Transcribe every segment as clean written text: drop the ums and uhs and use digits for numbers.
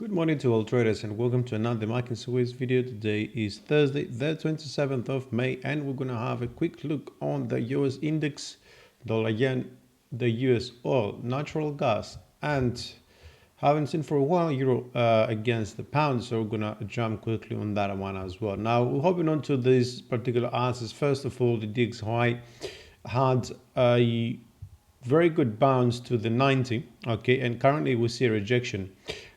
Good morning to all traders and welcome to another marketinsights video. Today is Thursday, the 27th of May, and we're going to have a quick look on the US index, dollar yen, the US oil, natural gas, and haven't seen for a while euro against the pound, so we're going to jump quickly on that one as well. Now, we're hopping on to these particular answers. First of all, the DXY had a very good bounce to the 90, okay, and currently we see a rejection.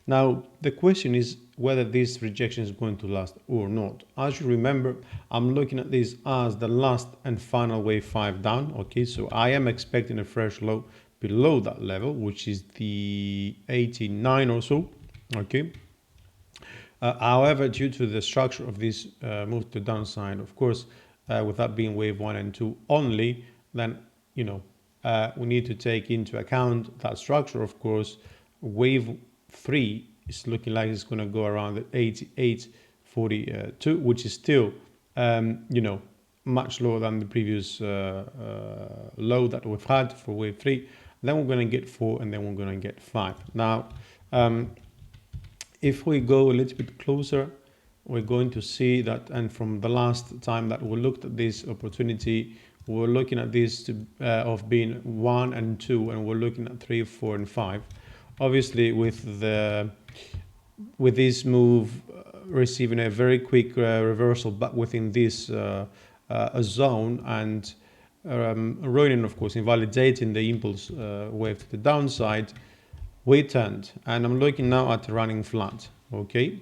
Now the question is whether this rejection is going to last or not. As you remember, I'm looking at this as the last and final wave 5 down, okay, so I am expecting a fresh low below that level, which is the 89 or so, okay. However, due to the structure of this move to the downside, of course, with that being wave 1 and 2 only, then we need to take into account that structure. Of course, wave 3 is looking like it's going to go around the 88.42, which is still much lower than the previous low that we've had for wave 3. Then we're going to get 4 and then we're going to get 5. Now if we go a little bit closer, we're going to see that, and from the last time that we looked at this opportunity, we're looking at this of being 1 and 2, and we're looking at 3, 4 and 5. Obviously, with this move receiving a very quick reversal back within this zone and ruining, of course, invalidating the impulse wave to the downside, we turned, and I'm looking now at running flat, okay,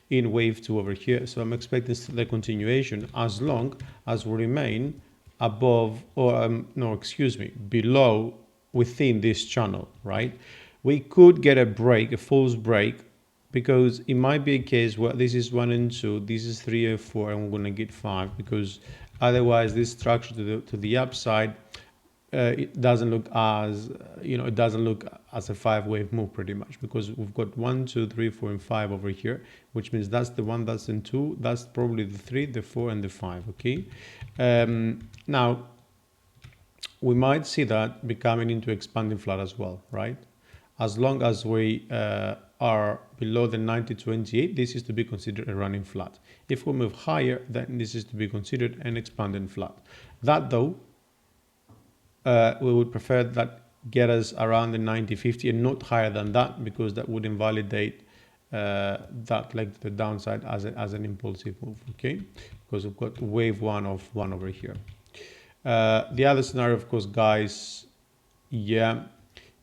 in wave 2 over here. So I'm expecting the continuation as long as we remain above, or below, within this channel, right? We could get a break, a false break, because it might be a case where this is 1 and 2, this is 3 and 4, and we're going to get 5, because otherwise this structure to the upside, it doesn't look as, it doesn't look as a 5-wave move pretty much, because we've got 1, 2, 3, 4, and 5 over here, which means that's the 1, that's the 2, that's probably the 3, the 4, and the 5, okay? Now, we might see that becoming into expanding flat as well, right? As long as we are below the 90.28, this is to be considered a running flat. If we move higher, then this is to be considered an expanding flat. That though, we would prefer that get us around the 90.50 and not higher than that, because that would invalidate that leg to the downside as an impulsive move, okay? Because we've got wave 1 of 1 over here. The other scenario, of course, guys,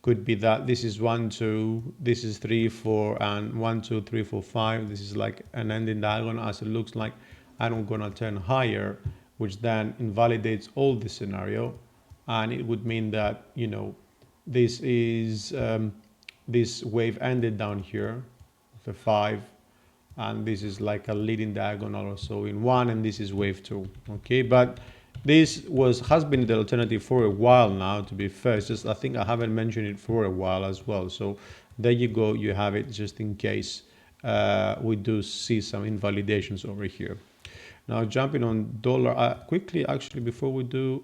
could be that this is 1, 2, this is 3, 4, and 1, 2, 3, 4, 5. This is like an ending diagonal, as it looks like, and I'm gonna turn higher, which then invalidates all the scenario, and it would mean that this is this wave ended down here, the 5, and this is like a leading diagonal or so in 1, and this is wave 2, okay? But this has been the alternative for a while now, to be fair. It's just I think I haven't mentioned it for a while as well. So there you go, you have it, just in case we do see some invalidations over here. Now jumping on dollar quickly, actually, before we do,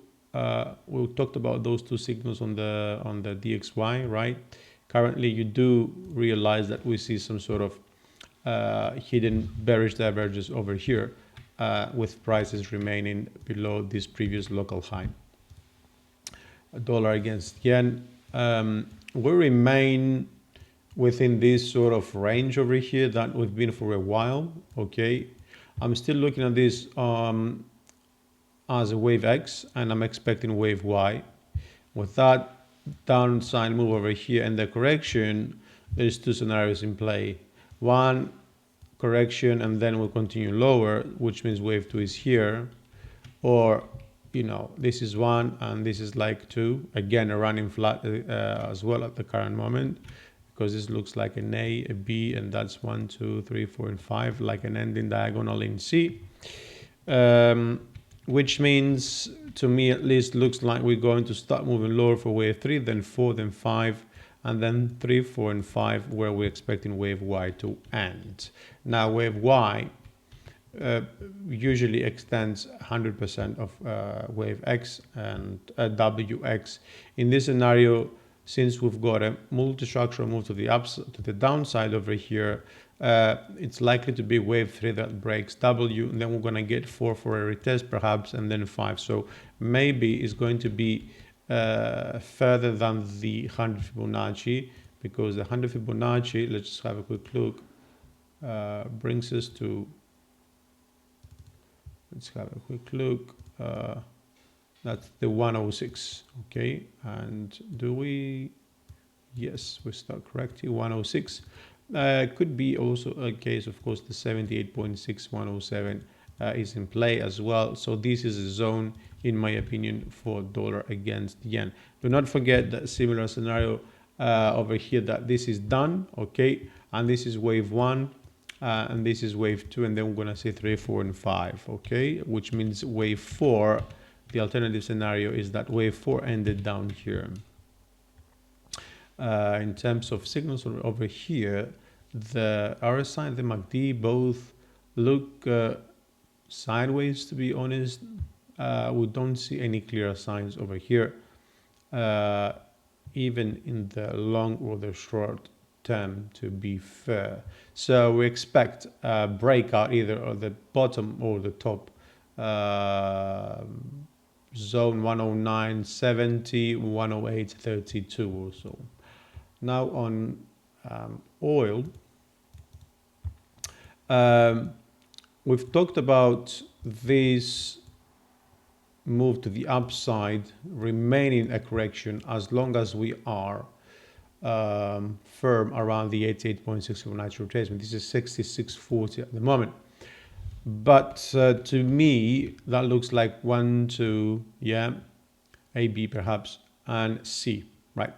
we talked about those two signals on the DXY, right? Currently, you do realize that we see some sort of hidden bearish divergence over here, with prices remaining below this previous local high. Dollar against yen, we remain within this sort of range over here that we've been for a while, okay? I'm still looking at this as a wave X, and I'm expecting wave Y. With that downside move over here and the correction, there's two scenarios in play. One, correction, and then we'll continue lower, which means wave 2 is here, or this is 1 and this is like 2, again a running flat as well at the current moment, because this looks like an A, a B, and that's 1, 2, 3, 4, and 5, like an ending diagonal in C, which means, to me at least, looks like we're going to start moving lower for wave 3, then 4, then 5, and then 3, 4, and 5, where we're expecting wave Y to end. Now, wave Y usually extends 100% of wave X and WX. In this scenario, since we've got a multi-structural move to the to the downside over here, it's likely to be wave 3 that breaks W, and then we're going to get 4 for a retest perhaps, and then 5. So maybe it's going to be further than the 100 Fibonacci, because the 100 Fibonacci, let's just have a quick look, brings us to, let's have a quick look, that's the 106, okay, and do we, yes, we start correctly, 106. Could be also a case, of course, the 78.6107 is in play as well. So this is a zone, in my opinion, for dollar against yen. Do not forget that similar scenario over here, that this is done, okay, and this is wave 1, and this is wave 2, and then we're gonna say 3, 4, and 5, okay, which means wave 4. The alternative scenario is that wave 4 ended down here. In terms of signals over here, the RSI and the MACD both look sideways, to be honest. We don't see any clear signs over here, even in the long or the short term, to be fair. So we expect a breakout either at the bottom or the top, zone 109.70, 108.32 or so. Now on oil, we've talked about this move to the upside remaining a correction as long as we are firm around the 88.6 Fibonacci retracement. This is 66.40 at the moment. But to me, that looks like 1, 2, yeah, A, B perhaps, and C, right?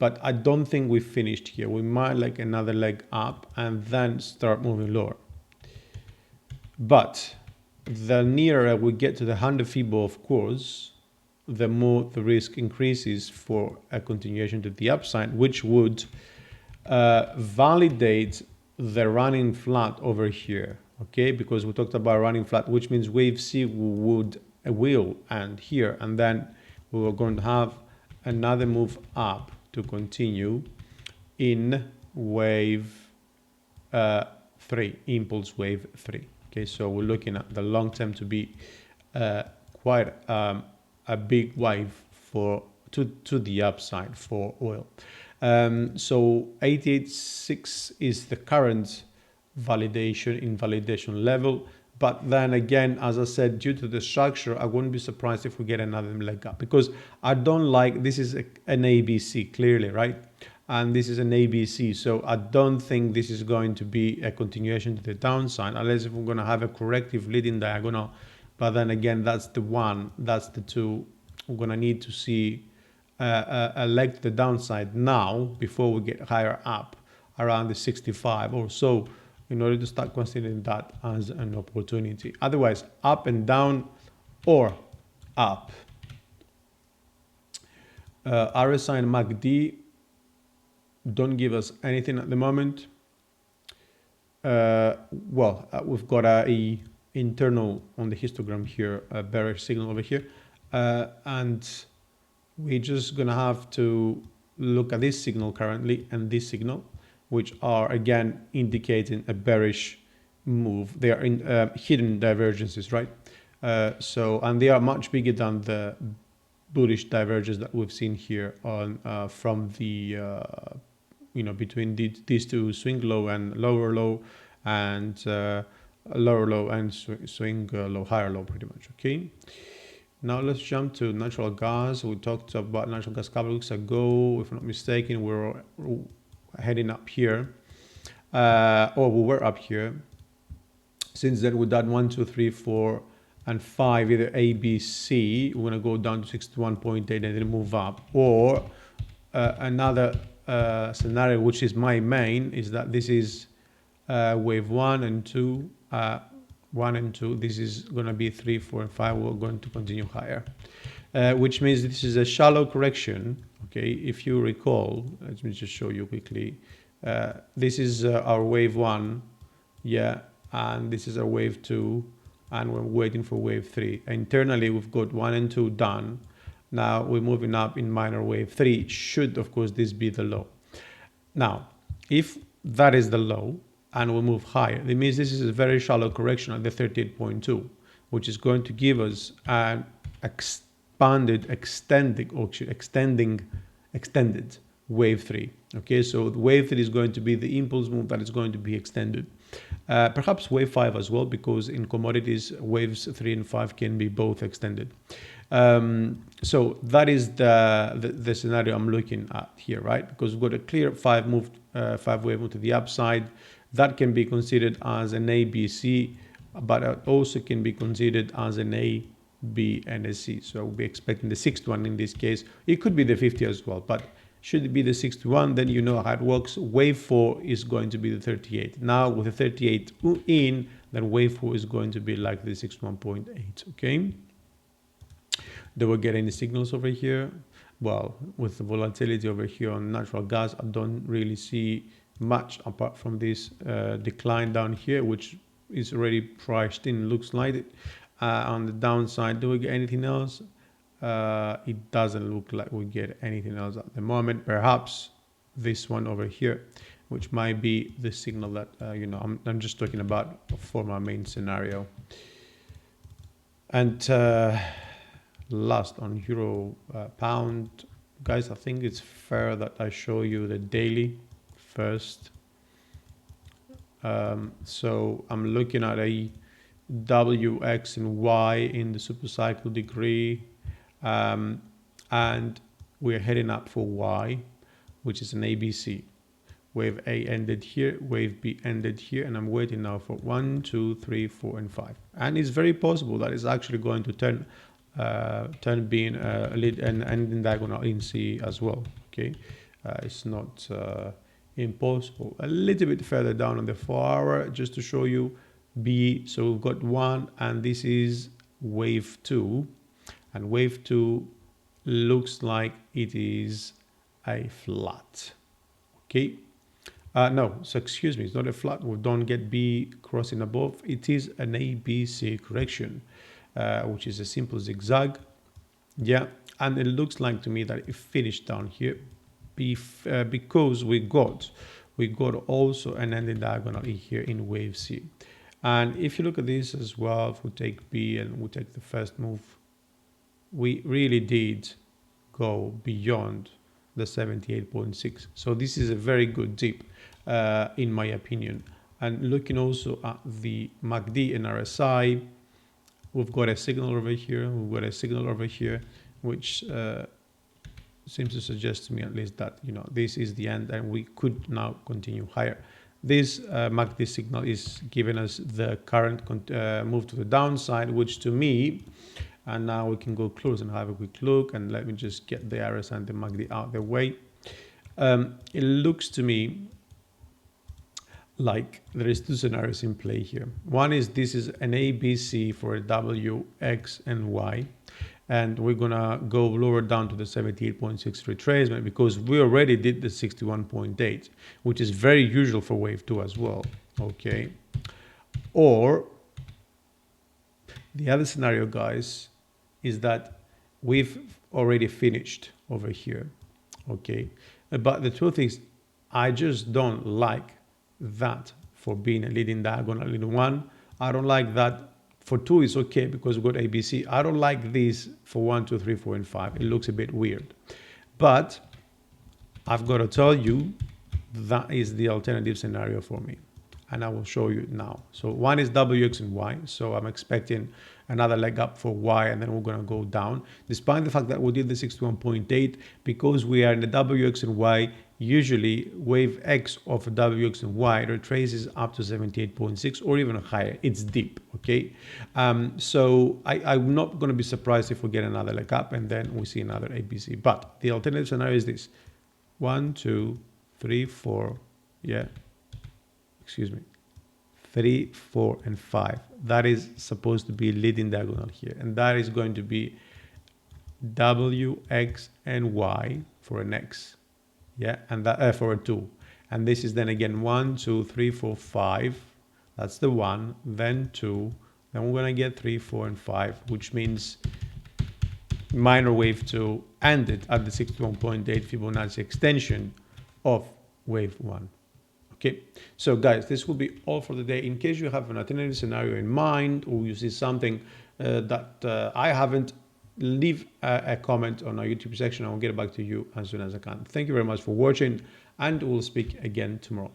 But I don't think we've finished here. We might like another leg up and then start moving lower. But the nearer we get to the 100 Fibo, of course, the more the risk increases for a continuation to the upside, which would validate the running flat over here. Okay, because we talked about running flat, which means wave C will end here, and then we were going to have another move up to continue in wave 3, impulse wave 3. Okay, so we're looking at the long term to be quite a big wave to the upside for oil. So 88.6 is the current invalidation level, but then again, as I said, due to the structure, I wouldn't be surprised if we get another leg up, because I don't like, this is an ABC clearly, right? And this is an ABC, so I don't think this is going to be a continuation to the downside, unless if we're going to have a corrective leading diagonal. But then again, that's the 1, that's the 2. We're going to need to see a leg to the downside now before we get higher up around the 65 or so, in order to start considering that as an opportunity. Otherwise, up and down or up. RSI and MACD don't give us anything at the moment. We've got a internal on the histogram here, a bearish signal over here, and we're just gonna have to look at this signal currently and this signal, which are again indicating a bearish move. They are in hidden divergences, right? And they are much bigger than the bullish divergence that we've seen here on from the between these two, swing low and lower low, and lower low and swing low, higher low, pretty much. Okay. Now let's jump to natural gas. We talked about natural gas a couple of weeks ago. If I'm not mistaken, we're heading up here, or we were up here. Since then, we've done 1, 2, 3, 4, and 5, either A, B, C. We're gonna go down to 61.8 and then move up. Or another scenario, which is my main, is that this is wave 1 and 2. 1 and 2. This is gonna be 3, 4, and 5. We're going to continue higher, which means this is a shallow correction. Okay, if you recall, let me just show you quickly. This is our wave 1, yeah, and this is our wave 2, and we're waiting for wave 3. Internally, we've got 1 and 2 done. Now we're moving up in minor wave 3. Should, of course, this be the low. Now, if that is the low and we move higher, that means this is a very shallow correction at the 38.2, which is going to give us an extended wave 3. Okay, so wave 3 is going to be the impulse move that is going to be extended. Perhaps wave 5 as well, because in commodities, waves 3 and 5 can be both extended. So that is the scenario I'm looking at here, right? Because we've got a clear 5 wave move to the upside. That can be considered as an A, B, C, but it also can be considered as an A, B, and a C. So we'll be expecting the 6th one in this case. It could be the 50 as well, but should it be the 61, then you know how it works. Wave 4 is going to be the 38. Now with the 38 in, then wave 4 is going to be like the 61.8, okay? Do we get any signals over here? Well, with the volatility over here on natural gas, I don't really see much apart from this decline down here, which is already priced in, looks like it. On the downside, do we get anything else? It doesn't look like we get anything else at the moment. Perhaps this one over here, which might be the signal that, you know, I'm just talking about for my main scenario. And last on euro pound, guys, I think it's fair that I show you the daily first. So I'm looking at a W, X, and Y in the super cycle degree. And we're heading up for Y, which is an ABC. Wave A ended here, wave B ended here, and I'm waiting now for 1, 2, 3, 4, and 5. And it's very possible that it's actually going to turn being a lead and ending diagonal in C as well. Okay, it's not impossible. A little bit further down on the 4-hour, just to show you B. So we've got 1, and this is wave 2. And wave 2 looks like it is a flat. Okay. No, so excuse me, it's not a flat. We don't get B crossing above. It is an ABC correction, which is a simple zigzag. Yeah. And it looks like to me that it finished down here because we got also an ending diagonal here in wave C. And if you look at this as well, if we take B and we take the first move, we really did go beyond the 78.6. So this is a very good dip, in my opinion. And looking also at the MACD and RSI, we've got a signal over here, we've got a signal over here, which seems to suggest to me at least that, you know, this is the end and we could now continue higher. This MACD signal is giving us the current move to the downside, which to me, and now we can go close and have a quick look, and let me just get the RSI and the MACD out of the way. It looks to me like there is 2 scenarios in play here. One is this is an ABC for a W, X, and Y. And we're gonna go lower down to the 78.6 retracement because we already did the 61.8, which is very usual for wave 2 as well. Okay. Or the other scenario, guys, is that we've already finished over here. Okay. But the truth is, I just don't like that for being a leading diagonal in 1. I don't like that. For 2 is okay because we've got ABC. I don't like this for 1, 2, 3, 4, and 5. It looks a bit weird. But I've got to tell you, that is the alternative scenario for me. And I will show you now. So one is W, X, and Y. So I'm expecting another leg up for Y, and then we're going to go down. Despite the fact that we did the 61.8, because we are in the W, X, and Y, usually wave X of W, X, and Y retraces up to 78.6 or even higher. It's deep, okay? So I'm not going to be surprised if we get another leg up and then we see another ABC. But the alternative scenario is this. 1, 2, 3, 4, yeah. Excuse me, 3, 4, and 5. That is supposed to be leading diagonal here. And that is going to be W, X, and Y for an X. Yeah, and that for a 2. And this is then again 1, 2, 3, 4, 5. That's the 1, then 2. Then we're going to get 3, 4, and 5, which means minor wave 2 ended at the 61.8 Fibonacci extension of wave 1. Okay, so guys, this will be all for the day. In case you have an alternative scenario in mind, or you see something that I haven't, leave a comment on our YouTube section. I will get back to you as soon as I can. Thank you very much for watching, and we'll speak again tomorrow.